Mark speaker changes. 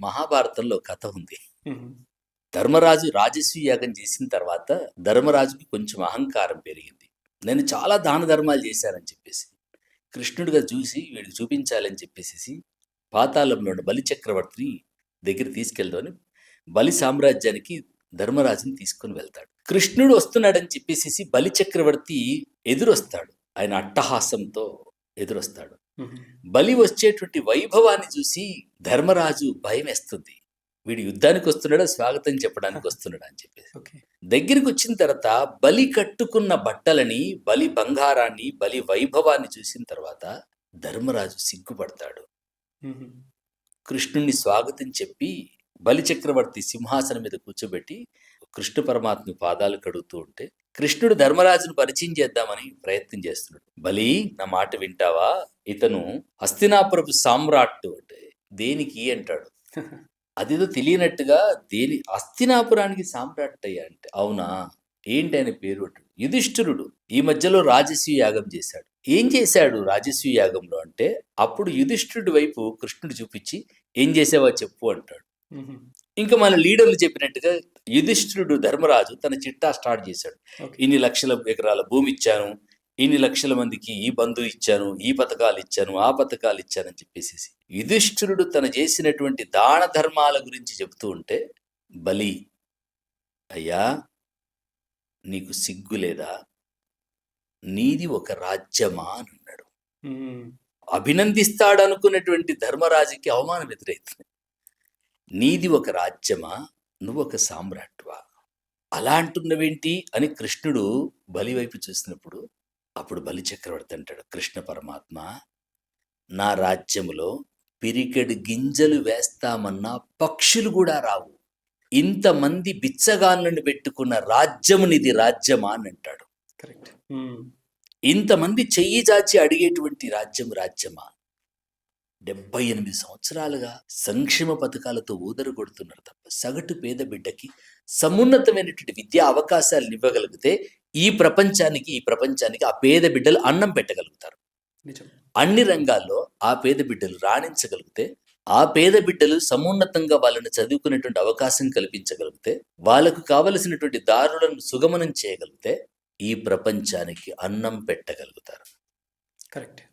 Speaker 1: మహాభారతంలో కథ ఉంది.
Speaker 2: హుహు.
Speaker 1: ధర్మరాజు రాజసూయ యాగం చేసిన తర్వాత ధర్మరాజుకి కొంచెం అహంకారం పెరిగింది. నేను చాలా దాన ధర్మాలు చేశానని చెప్పేసి. కృష్ణుడిగా చూసి వీడికి చూపించాలని చెప్పేసేసి పాతాళంలో ఉన్న బలి చక్రవర్తిని దగ్గర తీసుకెళ్దామని బలి సామ్రాజ్యానికి ధర్మరాజుని తీసుకొని వెళ్తాడు. కృష్ణుడు వస్తున్నాడని చెప్పేసేసి బలి చక్రవర్తి ఎదురొస్తాడు. ఆయన అట్టహాసంతో ఎదురొస్తాడు.
Speaker 2: హుహు.
Speaker 1: బలి వచ్చేటువంటి వైభవాన్ని చూసి ధర్మరాజు భయం వేస్తుంది. వీడు యుద్ధానికి వస్తున్నాడా స్వాగతం చెప్పడానికి వస్తున్నాడా అని చెప్పేసి.
Speaker 2: ఓకే.
Speaker 1: దగ్గరికి వచ్చిన తర్వాత బలి కట్టుకున్న బట్టలని, బలి బంగారాన్ని, బలి వైభవాన్ని చూసిన తర్వాత ధర్మరాజు సిగ్గుపడతాడు.
Speaker 2: హుహు.
Speaker 1: కృష్ణుణ్ణి స్వాగతం చెప్పి బలి చక్రవర్తి సింహాసనం మీద కూర్చోబెట్టి కృష్ణ పరమాత్మ పాదాలు కడుగుతూ ఉంటే కృష్ణుడు ధర్మరాజును పరిచయం చేద్దామని ప్రయత్నం చేస్తున్నాడు. బలి, నా మాట వింటావా? ఇతను హస్తినాపురపు సామ్రాట్ అంటే దేనికి అంటాడు. అదేదో తెలియనట్టుగా హస్తినాపురానికి సామ్రాట్ అయ్యా అంటే అవునా, ఏంటి ఆయన పేరు అంటాడు. యుధిష్ఠిరుడు ఈ మధ్యలో రాజసూయ యాగం చేశాడు. ఏం చేశాడు రాజసూయ యాగంలో అంటే అప్పుడు యుధిష్ఠిరుడి వైపు కృష్ణుడు చూపించి ఏం చేసావో చెప్పు అంటాడు.
Speaker 2: హుహు.
Speaker 1: ఇంకా మన లీడర్లు చెప్పినట్టుగా యుధిష్ఠిరుడు ధర్మరాజు తన చిట్టా స్టార్ట్ చేశాడు.
Speaker 2: ఓకే.
Speaker 1: ఇన్ని లక్షల ఎకరాల భూమి ఇచ్చాను, ఇన్ని లక్షల మందికి ఈ బంధువు ఇచ్చాను, ఈ పథకాలు ఇచ్చాను, ఆ పథకాలు ఇచ్చానని చెప్పేసి యుధిష్ఠిరుడు తను చేసినటువంటి దాన ధర్మాల గురించి చెబుతూ ఉంటే బలి, అయ్యా నీకు సిగ్గు లేదా? నీది ఒక రాజ్యమా అని అన్నాడు.
Speaker 2: హ్మ్.
Speaker 1: అభినందిస్తాడు అనుకున్నటువంటి ధర్మరాజుకి అవమానం ఎదురైతుంది. నీది ఒక రాజ్యమా, నువ్వు ఒక సామ్రాట్వా, అలా అంటున్నవేంటి అని కృష్ణుడు బలి వైపు చూసినప్పుడు అప్పుడు బలి చక్రవర్తి అంటాడు, కృష్ణ పరమాత్మ, నా రాజ్యములో పిరికెడు గింజలు వేస్తామన్నా పక్షులు కూడా రావు. ఇంతమంది బిచ్చగాళ్ళను పెట్టుకున్న రాజ్యమునిది రాజ్యమా అని అంటాడు.
Speaker 2: కరెక్ట్. హ్మ్.
Speaker 1: ఇంతమంది చెయ్యి చాచి అడిగేటువంటి రాజ్యమా? 78 సంవత్సరాలుగా సంక్షేమ పథకాలతో ఊదరు కొడుతున్నారు తప్ప సగటు పేద బిడ్డకి సమున్నతమైనటువంటి విద్యా అవకాశాలు ఇవ్వగలిగితే ఈ ప్రపంచానికి ఆ పేద బిడ్డలు అన్నం పెట్టగలుగుతారు.
Speaker 2: నిజం.
Speaker 1: అన్ని రంగాల్లో ఆ పేద బిడ్డలు రాణించగలిగితే, ఆ పేద బిడ్డలు సమున్నతంగా వాళ్ళని చదువుకునేటువంటి అవకాశం కల్పించగలిగితే, వాళ్ళకు కావలసినటువంటి దారులను సుగమనం చేయగలిగితే ఈ ప్రపంచానికి అన్నం పెట్టగలుగుతారు.
Speaker 2: కరెక్ట్.